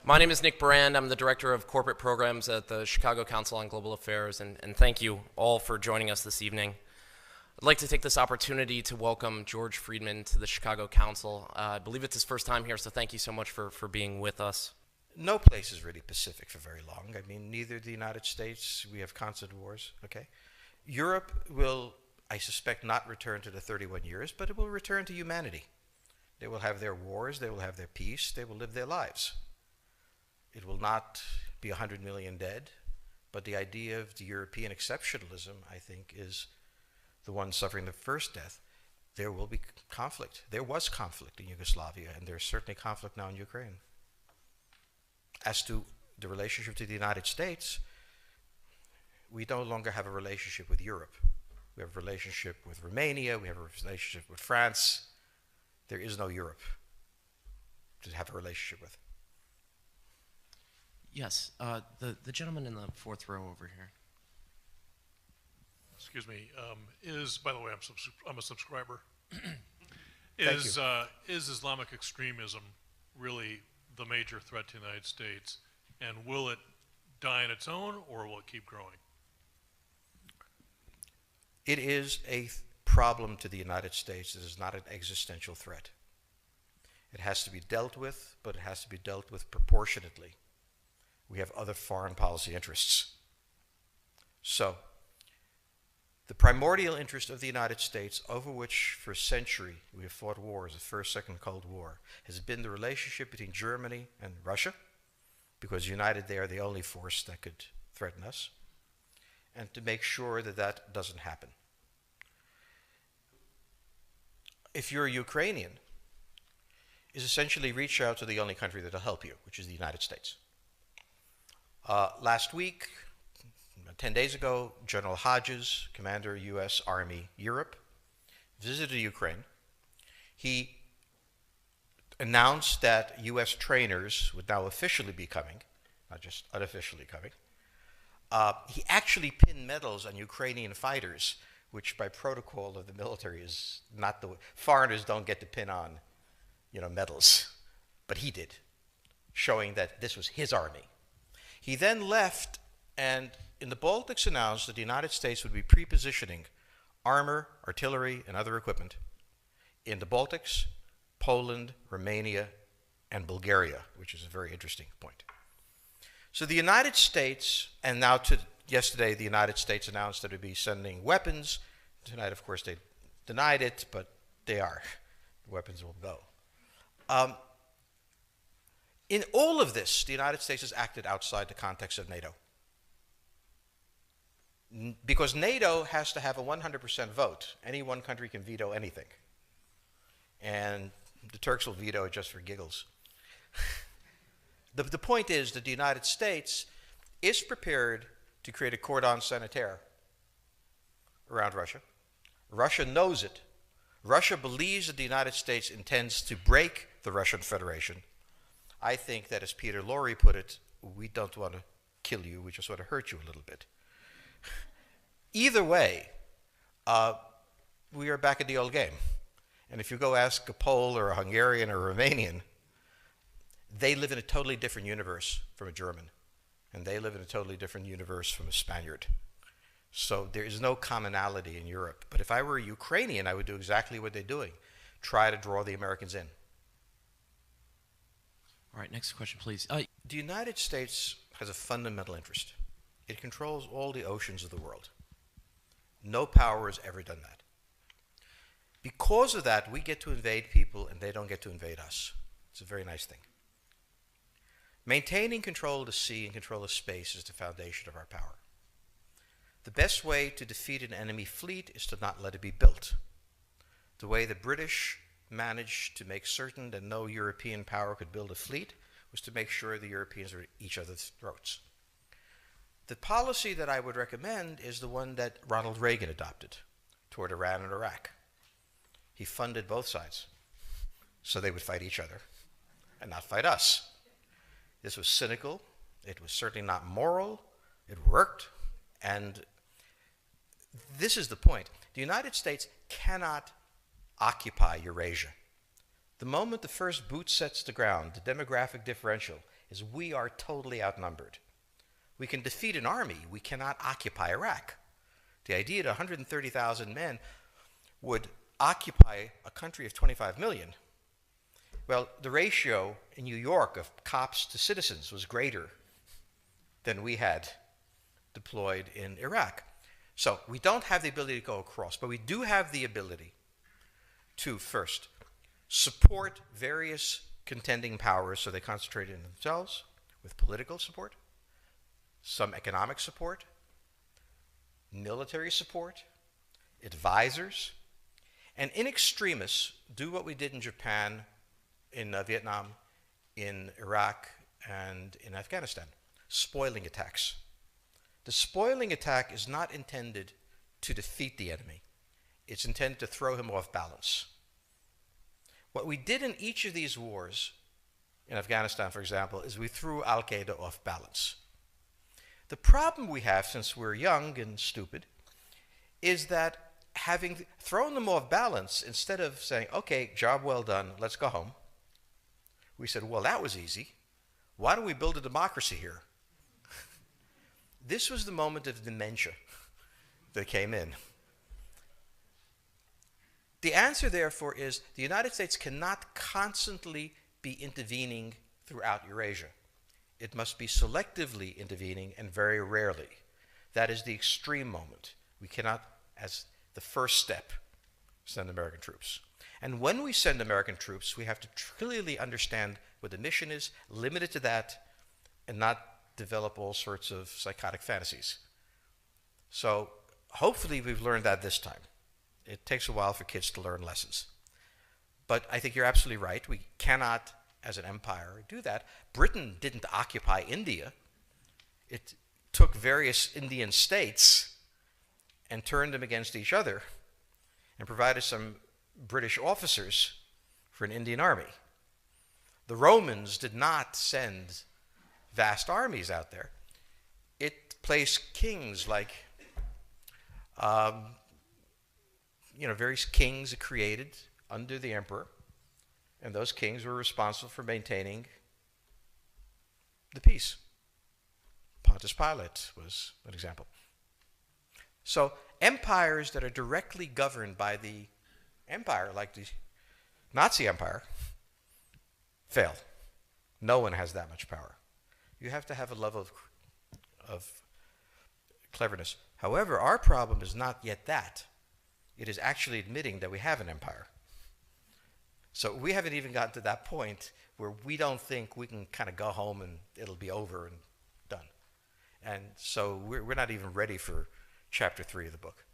My name is Nick Brand. I'm the Director of Corporate Programs at the Chicago Council on Global Affairs, and thank you all for joining us this evening. I'd like to take this opportunity to welcome George Friedman to the Chicago Council. I believe it's his first time here, so thank you so much for being with us. No place is really pacific for very long. I mean, neither the United States, we have constant wars, okay? Europe will, I suspect, not return to the 31 years, but it will return to humanity. They will have their wars, they will have their peace, they will live their lives. It will not be 100 million dead, but the idea of the European exceptionalism, I think, is the one suffering the first death. There will be conflict. There was conflict in Yugoslavia, and there's certainly conflict now in Ukraine. As to the relationship to the United States, we no longer have a relationship with Europe. We have a relationship with Romania, we have a relationship with France. There is no Europe to have a relationship with. Yes, the gentleman in the fourth row over here. Excuse me. By the way, I'm a subscriber. Thank you. Is Islamic extremism really the major threat to the United States, and will it die on its own, or will it keep growing? It is a problem to the United States. It is not an existential threat. It has to be dealt with, but it has to be dealt with proportionately. We have other foreign policy interests. So, the primordial interest of the United States, over which for a century we have fought wars, the First, Second Cold War, has been the relationship between Germany and Russia, because united they are the only force that could threaten us, and to make sure that that doesn't happen. If you're a Ukrainian, is essentially reach out to the only country that will help you, which is the United States. Last week, 10 days ago, General Hodges, Commander U.S. Army Europe, visited Ukraine. He announced that U.S. trainers would now officially be coming, not just unofficially coming. He actually pinned medals on Ukrainian fighters, which by protocol of the military is not the way. Foreigners don't get to pin on, medals, but he did, showing that this was his army. He then left and in the Baltics announced that the United States would be pre-positioning armor, artillery, and other equipment in the Baltics, Poland, Romania, and Bulgaria, which is a very interesting point. So the United States, and now yesterday the United States announced that it would be sending weapons. Tonight, of course, they denied it, but they are. The weapons will go. In all of this, the United States has acted outside the context of NATO. Because NATO has to have a 100% vote. Any one country can veto anything. And the Turks will veto it just for giggles. The point is that the United States is prepared to create a cordon sanitaire around Russia. Russia knows it. Russia believes that the United States intends to break the Russian Federation. I think that, as Peter Lorre put it, we don't want to kill you, we just want to hurt you a little bit. Either way, we are back at the old game. And if you go ask a Pole or a Hungarian or a Romanian, they live in a totally different universe from a German. And they live in a totally different universe from a Spaniard. So there is no commonality in Europe. But if I were a Ukrainian, I would do exactly what they're doing. Try to draw the Americans in. All right, next question, please. The United States has a fundamental interest. It controls all the oceans of the world. No power has ever done that. Because of that, we get to invade people and they don't get to invade us. It's a very nice thing. Maintaining control of the sea and control of space is the foundation of our power. The best way to defeat an enemy fleet is to not let it be built. The way the British managed to make certain that no European power could build a fleet was to make sure the Europeans were at each other's throats. The policy that I would recommend is the one that Ronald Reagan adopted toward Iran and Iraq. He funded both sides so they would fight each other and not fight us. This was cynical. It was certainly not moral. It worked. And this is the point. The United States cannot occupy Eurasia. The moment the first boot sets the ground, the demographic differential is we are totally outnumbered. We can defeat an army. We cannot occupy Iraq. The idea that 130,000 men would occupy a country of 25 million, well, the ratio in New York of cops to citizens was greater than we had deployed in Iraq. So we don't have the ability to go across, but we do have the ability to, first, support various contending powers so they concentrate in themselves with political support, some economic support, military support, advisors, and in extremis, do what we did in Japan, in Vietnam, in Iraq, and in Afghanistan, spoiling attacks. The spoiling attack is not intended to defeat the enemy. It's intended to throw him off balance. What we did in each of these wars, in Afghanistan, for example, is we threw Al-Qaeda off balance. The problem we have, since we're young and stupid, is that having thrown them off balance, instead of saying, okay, job well done, let's go home, we said, well, that was easy. Why don't we build a democracy here? This was the moment of dementia that came in. The answer, therefore, is the United States cannot constantly be intervening throughout Eurasia. It must be selectively intervening and very rarely. That is the extreme moment. We cannot, as the first step, send American troops. And when we send American troops, we have to clearly understand what the mission is, limit it to that, and not develop all sorts of psychotic fantasies. So hopefully we've learned that this time. It takes a while for kids to learn lessons. But I think you're absolutely right. We cannot, as an empire, do that. Britain didn't occupy India. It took various Indian states and turned them against each other and provided some British officers for an Indian army. The Romans did not send vast armies out there. It placed kings like, various kings it created under the emperor, and those kings were responsible for maintaining the peace. Pontius Pilate was an example. So empires that are directly governed by the empire, like the Nazi Empire, fail. No one has that much power. You have to have a level of cleverness. However, our problem is not yet that. It is actually admitting that we have an empire. So we haven't even gotten to that point where we don't think we can kind of go home and it'll be over and done. And so we're not even ready for chapter 3 of the book.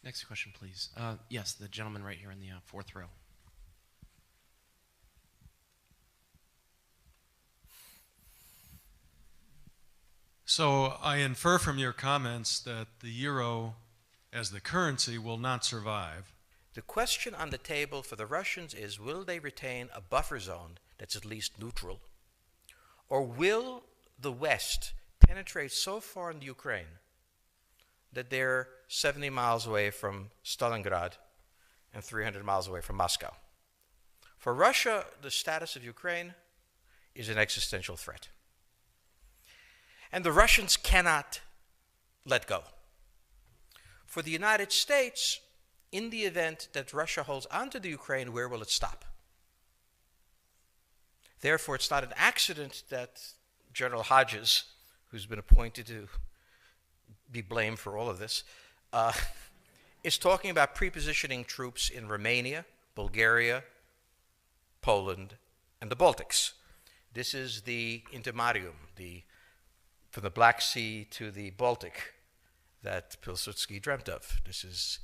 Next question, please. Yes, the gentleman right here in the fourth row. So I infer from your comments that the euro as the currency will not survive. The question on the table for the Russians is, will they retain a buffer zone that's at least neutral? Or will the West penetrate so far into Ukraine that they're 70 miles away from Stalingrad and 300 miles away from Moscow? For Russia, the status of Ukraine is an existential threat. And the Russians cannot let go. For the United States, in the event that Russia holds onto the Ukraine, where will it stop? Therefore, it's not an accident that General Hodges, who's been appointed to be blamed for all of this, is talking about prepositioning troops in Romania, Bulgaria, Poland, and the Baltics. This is the intermarium, from the Black Sea to the Baltic, that Pilsudski dreamt of. This is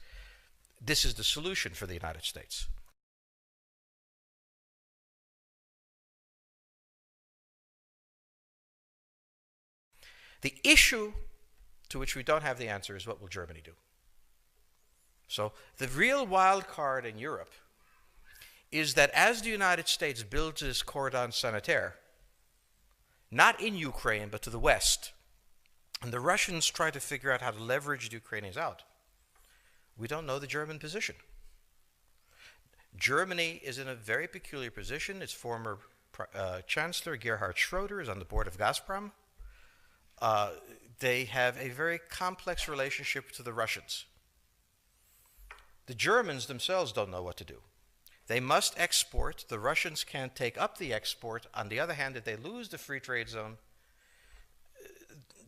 the solution for the United States. The issue to which we don't have the answer is, what will Germany do? So the real wild card in Europe is that as the United States builds this cordon sanitaire, not in Ukraine, but to the west, and the Russians try to figure out how to leverage the Ukrainians out, we don't know the German position. Germany is in a very peculiar position. Its former Chancellor Gerhard Schroeder is on the board of Gazprom. They have a very complex relationship to the Russians. The Germans themselves don't know what to do. They must export. The Russians can't take up the export. On the other hand, if they lose the free trade zone,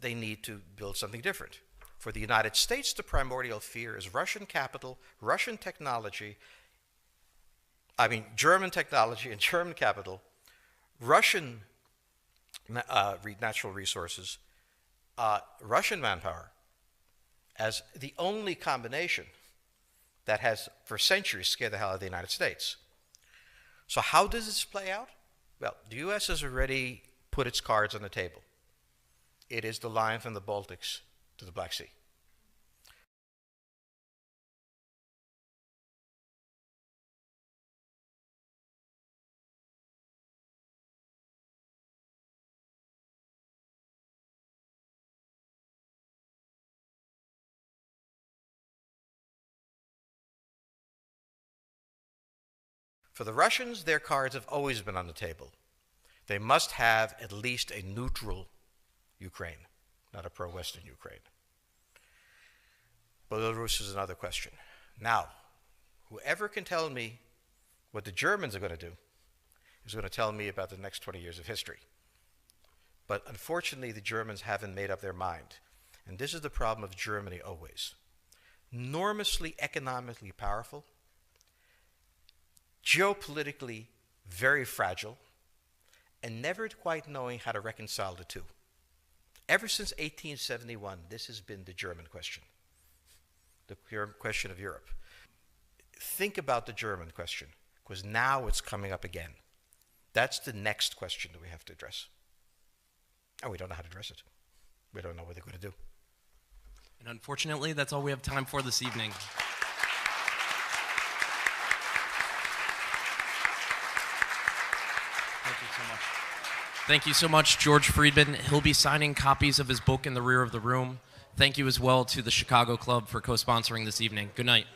they need to build something different. For the United States, the primordial fear is Russian capital, Russian technology, German technology and German capital, Russian natural resources, Russian manpower, as the only combination that has for centuries scared the hell out of the United States. So how does this play out? Well, the U.S. has already put its cards on the table. It is the line from the Baltics to the Black Sea. For the Russians, their cards have always been on the table. They must have at least a neutral Ukraine, not a pro-Western Ukraine. Belarus is another question. Now, whoever can tell me what the Germans are going to do is going to tell me about the next 20 years of history. But unfortunately, the Germans haven't made up their mind. And this is the problem of Germany always. Enormously economically powerful, geopolitically very fragile, and never quite knowing how to reconcile the two. Ever since 1871, this has been the German question, the question of Europe. Think about the German question, because now it's coming up again. That's the next question that we have to address. And we don't know how to address it. We don't know what they're going to do. And unfortunately, that's all we have time for this evening. Thank you so much, George Friedman. He'll be signing copies of his book in the rear of the room. Thank you as well to the Chicago Club for co-sponsoring this evening. Good night.